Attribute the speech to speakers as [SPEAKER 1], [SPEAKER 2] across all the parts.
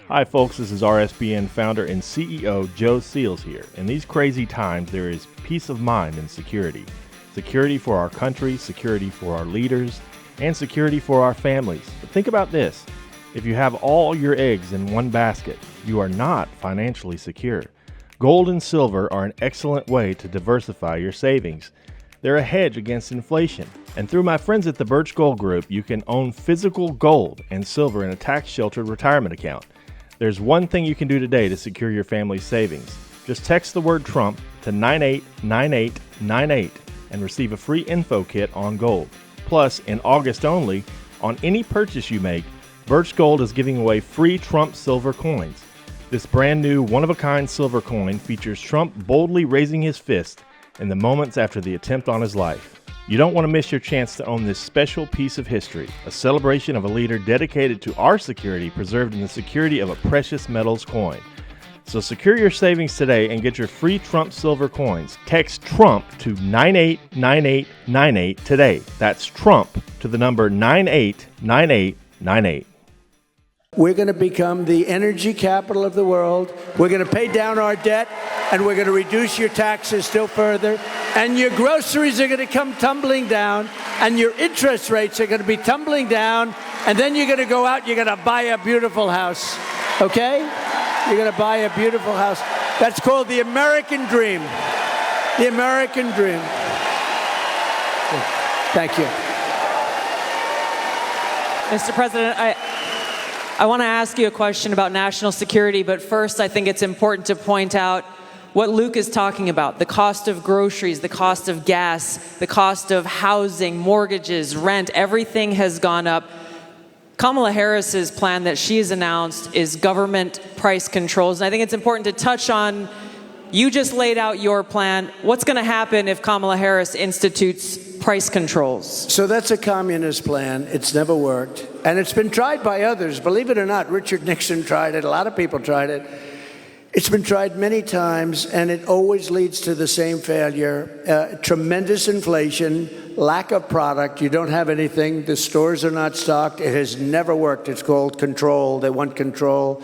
[SPEAKER 1] Hi folks, this is RSBN founder and CEO Joe Seals here. In these crazy times, there is peace of mind and security. Security for our country, security for our leaders, and security for our families. But think about this. If you have all your eggs in one basket, you are not financially secure. Gold and silver are an excellent way to diversify your savings. They're a hedge against inflation. And through my friends at the Birch Gold Group, you can own physical gold and silver in a tax-sheltered retirement account. There's one thing you can do today to secure your family's savings. Just text the word Trump to 989898 and receive a free info kit on gold. Plus, in August only, on any purchase you make, Birch Gold is giving away free Trump silver coins. This brand new one-of-a-kind silver coin features Trump boldly raising his fist in the moments after the attempt on his life. You don't want to miss your chance to own this special piece of history, a celebration of a leader dedicated to our security preserved in the security of a precious metals coin. So secure your savings today and get your free Trump silver coins. Text Trump to 989898 today. That's Trump to the number 989898.
[SPEAKER 2] We're going to become the energy capital of the world. We're going to pay down our debt, and we're going to reduce your taxes still further. And your groceries are going to come tumbling down, and your interest rates are going to be tumbling down. And then you're going to go out, you're going to buy a beautiful house. Okay? You're going to buy a beautiful house. That's called the American dream. The American dream. Thank you.
[SPEAKER 3] Mr. President, I want to ask you a question about national security, but first I think it's important to point out what Luke is talking about: the cost of groceries, the cost of gas, the cost of housing, mortgages, rent. Everything has gone up. Kamala Harris's plan that she has announced is government price controls. And I think it's important to touch on, you just laid out your plan. What's going to happen if Kamala Harris institutes price controls?
[SPEAKER 2] So that's a communist plan. It's never worked. And it's been tried by others. Believe it or not, Richard Nixon tried it. A lot of people tried it. It's been tried many times, and it always leads to the same failure. Tremendous inflation, lack of product. You don't have anything. The stores are not stocked. It has never worked. It's called control. They want control.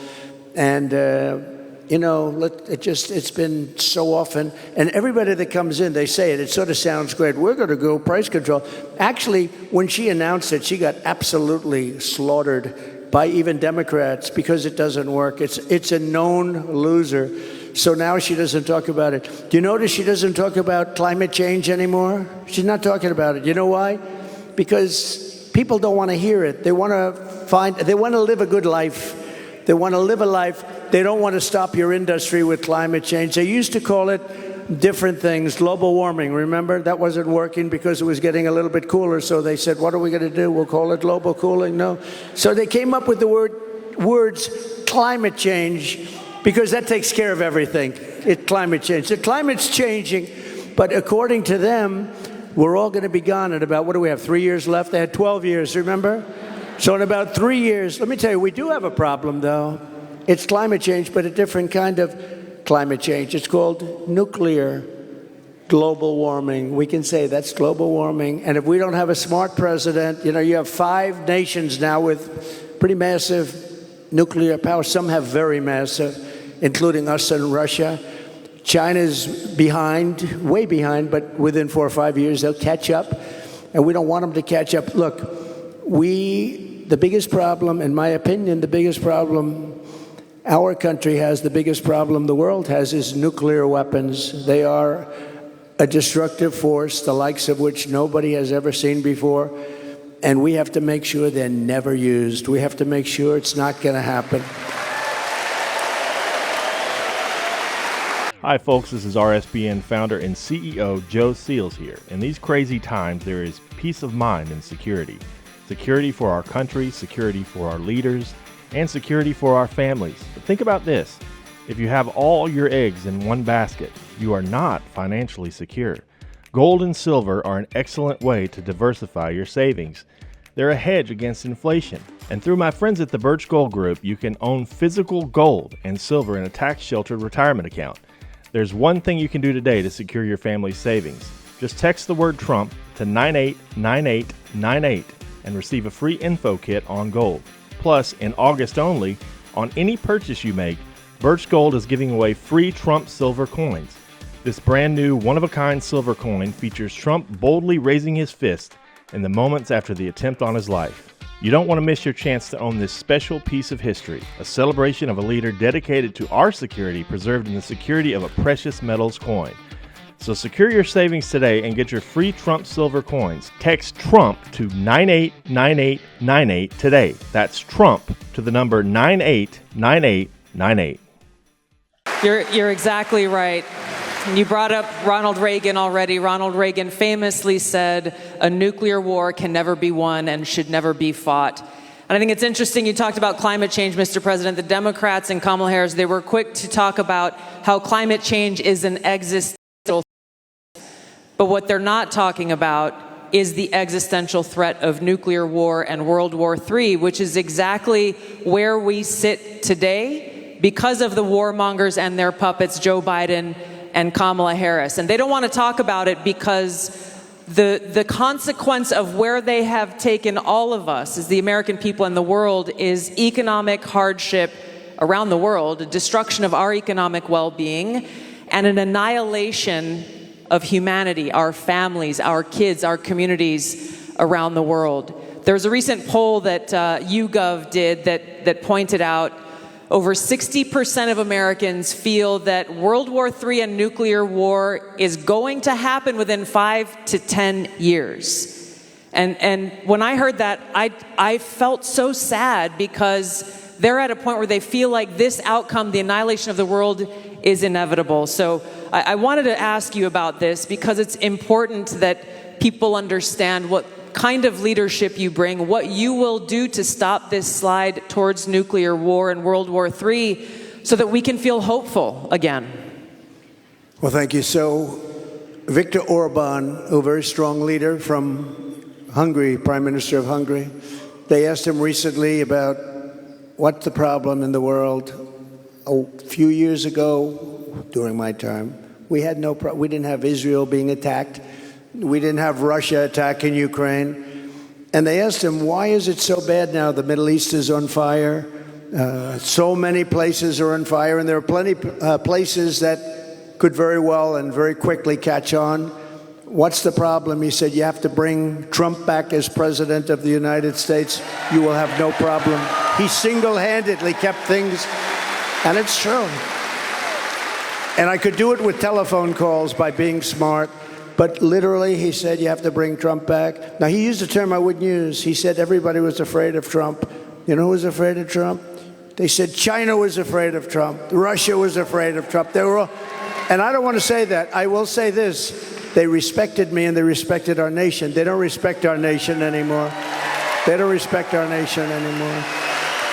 [SPEAKER 2] And it's been so often, and everybody that comes in, they say it. It sort of sounds great. We're going to go price control. Actually, when she announced it, she got absolutely slaughtered by even Democrats because it doesn't work. It's a known loser. So now she doesn't talk about it. Do you notice she doesn't talk about climate change anymore? She's not talking about it. You know why? Because people don't want to hear it. They want to live a good life. They want to live a life. They don't want to stop your industry with climate change. They used to call it different things. Global warming, remember? That wasn't working because it was getting a little bit cooler. So they said, what are we going to do? We'll call it global cooling? No. So they came up with the words climate change because that takes care of everything. Climate change. The climate's changing, but according to them, we're all going to be gone in about, what do we have, 3 years left? They had 12 years, remember? So in about 3 years, let me tell you, we do have a problem, though. It's climate change, but a different kind of climate change. It's called nuclear global warming. We can say that's global warming. And if we don't have a smart president, you have 5 nations now with pretty massive nuclear power. Some have very massive, including us and Russia. China's behind, way behind, but within 4 or 5 years, they'll catch up. And we don't want them to catch up. Look, the biggest problem, in my opinion, the biggest problem our country has, the biggest problem the world has, is nuclear weapons. They are a destructive force, the likes of which nobody has ever seen before. And we have to make sure they're never used. We have to make sure it's not going to happen.
[SPEAKER 1] Hi folks, this is RSBN founder and CEO Joe Seals here. In these crazy times, there is peace of mind and security. Security for our country, security for our leaders, and security for our families. But think about this. If you have all your eggs in one basket, you are not financially secure. Gold and silver are an excellent way to diversify your savings. They're a hedge against inflation. And through my friends at the Birch Gold Group, you can own physical gold and silver in a tax-sheltered retirement account. There's one thing you can do today to secure your family's savings. Just text the word Trump to 989898 and receive a free info kit on gold. Plus, in August only, On any purchase you make, Birch Gold is giving away free Trump silver coins. This brand new one-of-a-kind silver coin features Trump boldly raising his fist in the moments after the attempt on his life. You don't want to miss your chance to own this special piece of history, a celebration of a leader dedicated to our security preserved in the security of a precious metals coin. So secure your savings today and get your free Trump silver coins. Text Trump to 989898 today. That's Trump to the number 989898.
[SPEAKER 3] You're exactly right. You brought up Ronald Reagan already. Ronald Reagan famously said, "A nuclear war can never be won and should never be fought." And I think it's interesting you talked about climate change, Mr. President. The Democrats and Kamala Harris, they were quick to talk about how climate change is an existential threat. But what they're not talking about is the existential threat of nuclear war and World War III, which is exactly where we sit today because of the warmongers and their puppets, Joe Biden and Kamala Harris. And they don't want to talk about it because the consequence of where they have taken all of us as the American people and the world is economic hardship around the world, a destruction of our economic well-being, and an annihilation of humanity, our families, our kids, our communities around the world. There was a recent poll that YouGov did that pointed out over 60% of Americans feel that World War III and nuclear war is going to happen within 5 to 10 years. And when I heard that, I felt so sad because they're at a point where they feel like this outcome, the annihilation of the world, is inevitable. So I wanted to ask you about this because it's important that people understand what kind of leadership you bring, what you will do to stop this slide towards nuclear war and World War III so that we can feel hopeful again.
[SPEAKER 2] Well, thank you. So Viktor Orban, a very strong leader from Hungary, Prime Minister of Hungary, they asked him recently about what's the problem in the world. A few years ago, during my time, we had no problem. We didn't have Israel being attacked. We didn't have Russia attacking Ukraine. And they asked him, why is it so bad now? The Middle East is on fire. So many places are on fire, and there are plenty places that could very well and very quickly catch on. What's the problem? He said, you have to bring Trump back as president of the United States. You will have no problem. He single-handedly kept things, and it's true. And I could do it with telephone calls by being smart. But literally, he said, you have to bring Trump back. Now, he used a term I wouldn't use. He said everybody was afraid of Trump. You know who was afraid of Trump? They said China was afraid of Trump. Russia was afraid of Trump. They were all, and I don't want to say that. I will say this. They respected me and they respected our nation. They don't respect our nation anymore. They don't respect our nation anymore.